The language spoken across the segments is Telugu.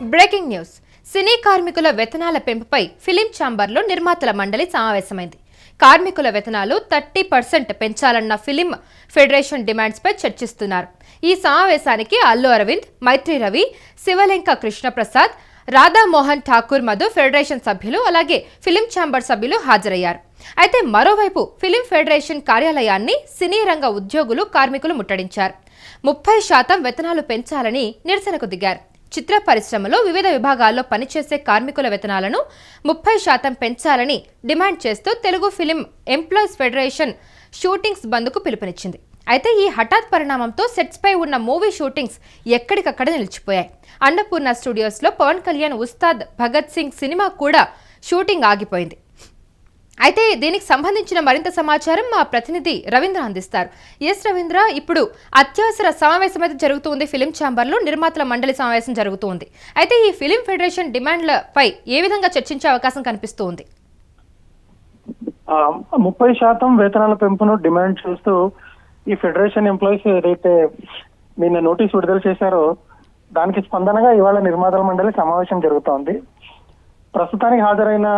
Breaking news. సినీ కార్మికుల వేతనాల పెంపుపై ఫిలిం ఛాంబర్లో నిర్మాతల మండలి సమావేశమైంది. కార్మికుల వేతనాలు 30% పెంచాలన్న ఫిలిం ఫెడరేషన్ డిమాండ్స్పై చర్చిస్తున్నారు. ఈ సమావేశానికి అల్లు అరవింద్, మైత్రి రవి, శివలెంక కృష్ణప్రసాద్, రాధామోహన్ ఠాకూర్ మధు ఫెడరేషన్ సభ్యులు, అలాగే ఫిలిం ఛాంబర్ సభ్యులు హాజరయ్యారు. అయితే మరోవైపు ఫిలిం ఫెడరేషన్ కార్యాలయాన్ని సినీ రంగ ఉద్యోగులు, కార్మికులు ముట్టడించారు. 30% వేతనాలు పెంచాలని నిరసనకు దిగారు. చిత్ర పరిశ్రమలో వివిధ విభాగాల్లో పనిచేసే కార్మికుల వేతనాలను 30% పెంచాలని డిమాండ్ చేస్తూ Telugu film employees federation shootings బంద్కు పిలుపునిచ్చింది. అయితే ఈ హఠాత్ పరిణామంతో సెట్స్ పై ఉన్న మూవీ షూటింగ్స్ ఎక్కడికక్కడ నిలిచిపోయాయి. అన్నపూర్ణ స్టూడియోస్లో పవన్ కళ్యాణ్ ఉస్తాద్ భగత్ సింగ్ సినిమా కూడా షూటింగ్ ఆగిపోయింది. అయితే దీనికి సంబంధించిన మరింత సమాచారం మా ప్రతినిధి రవీంద్ర అందిస్తారు. ఎస్ రవీంద్ర, ఇప్పుడు అత్యవసర సమావేశం అయితే జరుగుతుంది. ఫిలిం ఛాంబర్లో నిర్మాతల మండలి సమావేశం జరుగుతుంది. అయితే ఈ ఫిలిం ఫెడరేషన్ డిమాండ్లపై ఏ విధంగా చర్చించే అవకాశం కనిపిస్తుంది? 30% వేతనాల పెంపును డిమాండ్ చేస్తూ ఈ ఫెడరేషన్ ఎంప్లాయీస్ ఏదైతే నిన్న నోటీస్ విడుదల చేశారో దానికి స్పందనగా ఇవాళ నిర్మాతల మండలి సమావేశం జరుగుతోంది. ప్రస్తుతానికి హాజరైన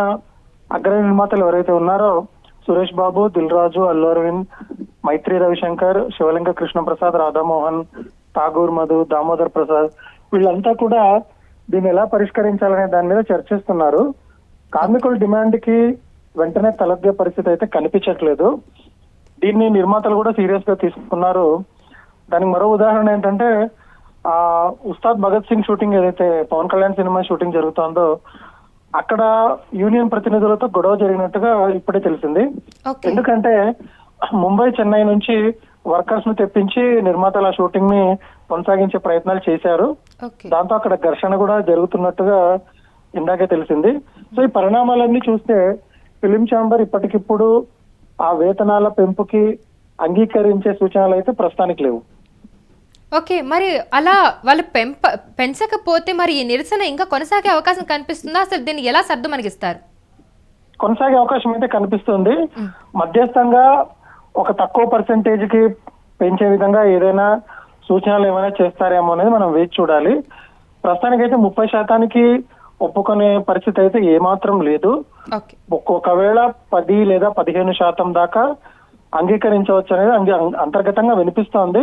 అగ్ర నిర్మాతలు ఎవరైతే ఉన్నారో సురేష్ బాబు, దిల్ రాజు, అల్లు అరవింద్, మైత్రి రవిశంకర్, శివలింగ కృష్ణప్రసాద్, రాధామోహన్ ఠాగూర్ మధు, దామోదర్ ప్రసాద్ వీళ్ళంతా కూడా దీన్ని ఎలా పరిష్కరించాలనే దాని మీద చర్చిస్తున్నారు. కార్మికుల డిమాండ్ కి వెంటనే తలెత్తే పరిస్థితి అయితే కనిపించట్లేదు. దీన్ని నిర్మాతలు కూడా సీరియస్ గా తీసుకున్నారు. దానికి మరో ఉదాహరణ ఏంటంటే ఉస్తాద్ భగత్ సింగ్ షూటింగ్ ఏదైతే పవన్ కళ్యాణ్ సినిమా షూటింగ్ జరుగుతోందో అక్కడ యూనియన్ ప్రతినిధులతో గొడవ జరిగినట్టుగా ఇప్పుడే తెలిసింది. ఎందుకంటే ముంబై, చెన్నై నుంచి వర్కర్స్ ను తెప్పించి నిర్మాతల షూటింగ్ ని కొనసాగించే ప్రయత్నాలు చేశారు. దాంతో అక్కడ ఘర్షణ కూడా జరుగుతున్నట్టుగా ఇందాకే తెలిసింది. సో ఈ పరిణామాలన్నీ చూస్తే ఫిలిం ఛాంబర్ ఇప్పటికిప్పుడు ఆ వేతనాల పెంపుకి అంగీకరించే సూచనలు అయితే ప్రస్తుతానికి లేవు. ఓకే, మరి అలా వాళ్ళు పెంచకపోతే మరి ఈ నిరసన ఇంకా కొనసాగే అవకాశం కనిపిస్తుందా? అసలు దీన్ని ఎలా సర్దుమణిగిస్తారు? కొనసాగే అవకాశం అయితే కనిపిస్తుంది. మధ్యస్థంగా ఒక తక్కువ పర్సెంటేజ్ కి పెంచే విధంగా ఏదైనా సూచనలు ఏమైనా చేస్తారేమో అనేది మనం వేచి చూడాలి. ప్రస్తుతానికైతే 30% ఒప్పుకునే పరిస్థితి అయితే ఏమాత్రం లేదు. ఒకవేళ 10 లేదా 15% దాకా అంగీకరించవచ్చు అనేది అంతర్గతంగా వినిపిస్తోంది.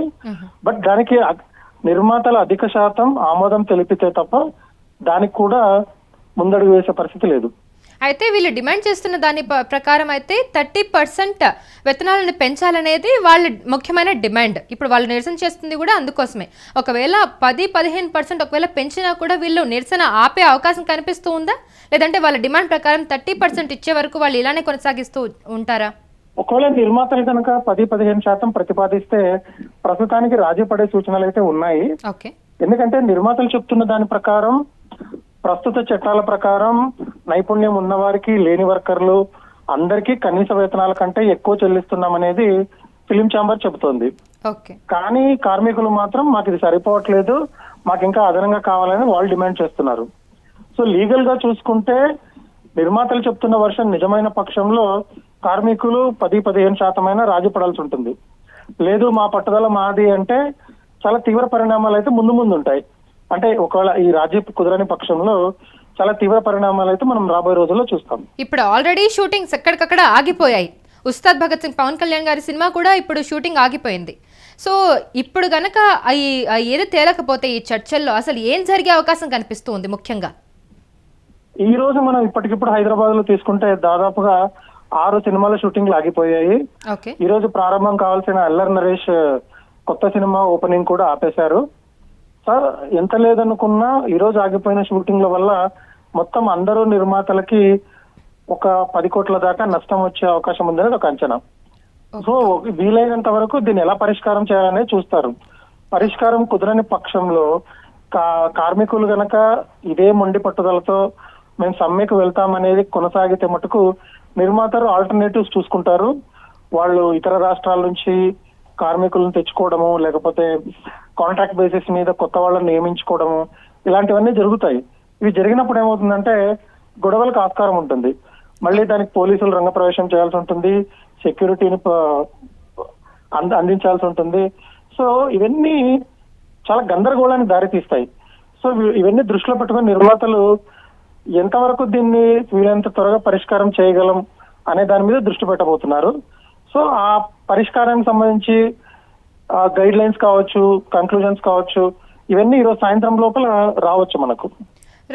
బట్ దానికి నిర్మాతల అధిక శాతం ఆమోదం తెలిపితే తప్ప దానికి కూడా ముందడుగు వేసే పరిస్థితి లేదు. అయితే వీళ్ళు డిమాండ్ చేస్తున్న దాని ప్రకారం అయితే 30% వేతనాలను పెంచాలనేది వాళ్ళ ముఖ్యమైన డిమాండ్. ఇప్పుడు వాళ్ళు నిరసన చేస్తుంది కూడా అందుకోసమే. ఒకవేళ 10-15% ఒకవేళ పెంచినా కూడా వీళ్ళు నిరసన ఆపే అవకాశం కనిపిస్తూ ఉందా? లేదంటే వాళ్ళ డిమాండ్ ప్రకారం 30% ఇచ్చే వరకు వాళ్ళు ఇలానే కొనసాగిస్తూ ఉంటారా? ఒకవేళ నిర్మాతలు కనుక 10-15% ప్రతిపాదిస్తే ప్రస్తుతానికి రాజీ పడే సూచనలు అయితే ఉన్నాయి. ఎందుకంటే నిర్మాతలు చెప్తున్న దాని ప్రకారం ప్రస్తుత చట్టాల ప్రకారం నైపుణ్యం ఉన్న వారికి, లేని వర్కర్లు అందరికీ కనీస వేతనాల కంటే ఎక్కువ చెల్లిస్తున్నాం అనేది ఫిలిం ఛాంబర్ చెబుతోంది. కానీ కార్మికులు మాత్రం మాకు ఇది సరిపోవట్లేదు, మాకు ఇంకా అదనంగా కావాలని వాళ్ళు డిమాండ్ చేస్తున్నారు. సో లీగల్ గా చూసుకుంటే నిర్మాతలు చెప్తున్న వర్షన్ నిజమైన పక్షంలో కార్మికులు 10-15% అయినా రాజీ పడాల్సి ఉంటుంది. లేదు మా పట్టుదల మాది అంటే చాలా తీవ్ర పరిణామాలు అయితే ముందు ఉంటాయి. అంటే ఒకవేళ ఈ రాజీ కుదరని పక్షంలో చాలా తీవ్ర పరిణామాలు అయితే మనం రాబోయే రోజుల్లో చూస్తాం. ఇప్పుడు ఆల్రెడీ షూటింగ్స్ ఎక్కడికక్కడ ఆగిపోయాయి. ఉస్తాద్ భగత్ సింగ్ పవన్ కళ్యాణ్ గారి సినిమా కూడా ఇప్పుడు షూటింగ్ ఆగిపోయింది. సో ఇప్పుడు గనక ఏది తేలకపోతే ఈ చర్చల్లో అసలు ఏం జరిగే అవకాశం కనిపిస్తుంది? ముఖ్యంగా ఈ రోజు మనం ఇప్పటికిప్పుడు హైదరాబాద్ లో తీసుకుంటే దాదాపుగా 6 సినిమాల షూటింగ్లు ఆగిపోయాయి. ఈ రోజు ప్రారంభం కావాల్సిన అల్లరి నరేష్ కొత్త సినిమా ఓపెనింగ్ కూడా ఆపేశారు. సార్ ఎంత లేదనుకున్నా ఈ రోజు ఆగిపోయిన షూటింగ్ల వల్ల మొత్తం అందరూ నిర్మాతలకి ఒక 10 కోట్ల దాకా నష్టం వచ్చే అవకాశం ఉందనేది ఒక అంచనా. సో వీలైనంత వరకు దీన్ని ఎలా పరిష్కారం చేయాలనేది చూస్తారు. పరిష్కారం కుదరని పక్షంలో కార్మికులు గనక ఇదే మొండి పట్టుదలతో మేము సమ్మెకు వెళ్తామనేది కొనసాగితే మటుకు నిర్మాతలు ఆల్టర్నేటివ్స్ చూసుకుంటారు. వాళ్ళు ఇతర రాష్ట్రాల నుంచి కార్మికులను తెచ్చుకోవడము, లేకపోతే కాంట్రాక్ట్ బేసిస్ మీద కొత్త వాళ్ళని నియమించుకోవడము, ఇలాంటివన్నీ జరుగుతాయి. ఇవి జరిగినప్పుడు ఏమవుతుందంటే గొడవలకు ఆస్కారం ఉంటుంది. మళ్ళీ దానికి పోలీసులు రంగప్రవేశం చేయాల్సి ఉంటుంది, సెక్యూరిటీని అందించాల్సి ఉంటుంది. సో ఇవన్నీ చాలా గందరగోళానికి దారితీస్తాయి. సో ఇవన్నీ దృష్టిలో పెట్టుకుని నిర్మాతలు ఎంతవరకు దీన్ని వీలైనంత త్వరగా పరిష్కారం చేయగలం అనే దాని మీద దృష్టి పెట్టబోతున్నారు. సో ఆ పరిష్కారానికి సంబంధించి గైడ్ లైన్స్ కావచ్చు, కంక్లూజన్స్ కావచ్చు, ఇవన్నీ ఈరోజు సాయంత్రం లోపల రావచ్చు మనకు.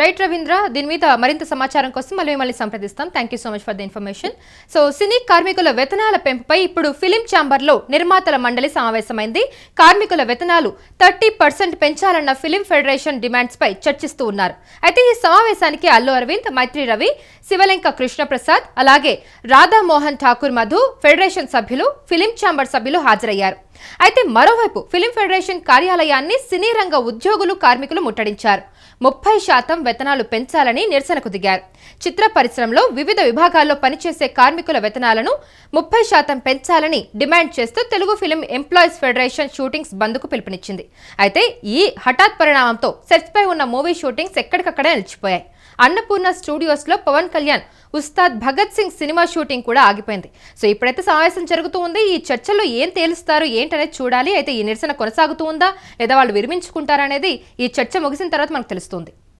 రైట్ రవీంద్ర, దీని మీద మరింత సమాచారం కోసం మళ్ళీ సంప్రదిస్తాం. Thank you so much for the information. So cine కార్మికుల వేతనాల పెంపుపై ఇప్పుడు ఫిలిం ఛాంబర్లో నిర్మాతల మండలి సమావేశమైంది. కార్మికుల వేతనాలు 30% పెంచాలన్న ఫిలిం ఫెడరేషన్ డిమాండ్స్ పై చర్చిస్తూ ఉన్నారు. అయితే ఈ సమావేశానికి అల్లు అరవింద్, మైత్రి రవి, శివలంక కృష్ణప్రసాద్, అలాగే రాధామోహన్ ఠాకూర్ మధు, ఫెడరేషన్ సభ్యులు, ఫిలిం ఛాంబర్ సభ్యులు హాజరయ్యారు. అయితే మరోవైపు ఫిలిం ఫెడరేషన్ కార్యాలయాన్ని సినీ రంగ ఉద్యోగులు, కార్మికులు ముట్టడించారు. 30% వేతనాలు పెంచాలని నిరసనకు దిగారు. చిత్ర పరిశ్రమలో వివిధ విభాగాల్లో పనిచేసే కార్మికుల వేతనాలను 30% పెంచాలని డిమాండ్ చేస్తూ Telugu film employees federation shootings బంద్కు పిలుపునిచ్చింది. అయితే ఈ హఠాత్ పరిణామంతో సెట్స్ పై ఉన్న మూవీ షూటింగ్స్ ఎక్కడికక్కడే నిలిచిపోయాయి. అన్నపూర్ణ స్టూడియోస్ లో పవన్ కళ్యాణ్, ఉస్తాద్ భగత్ సింగ్ సినిమా షూటింగ్ కూడా ఆగిపోయింది. సో ఇప్పుడైతే సమావేశం జరుగుతూ ఉంది. ఈ చర్చలో ఏం తేలుస్తారు ఏంటనేది చూడాలి. అయితే ఈ నిరసన కొనసాగుతూ ఉందా లేదా వాళ్ళు విరమించుకుంటారా అనేది ఈ చర్చ ముగిసిన తర్వాత మనకు తెలుస్తుంది.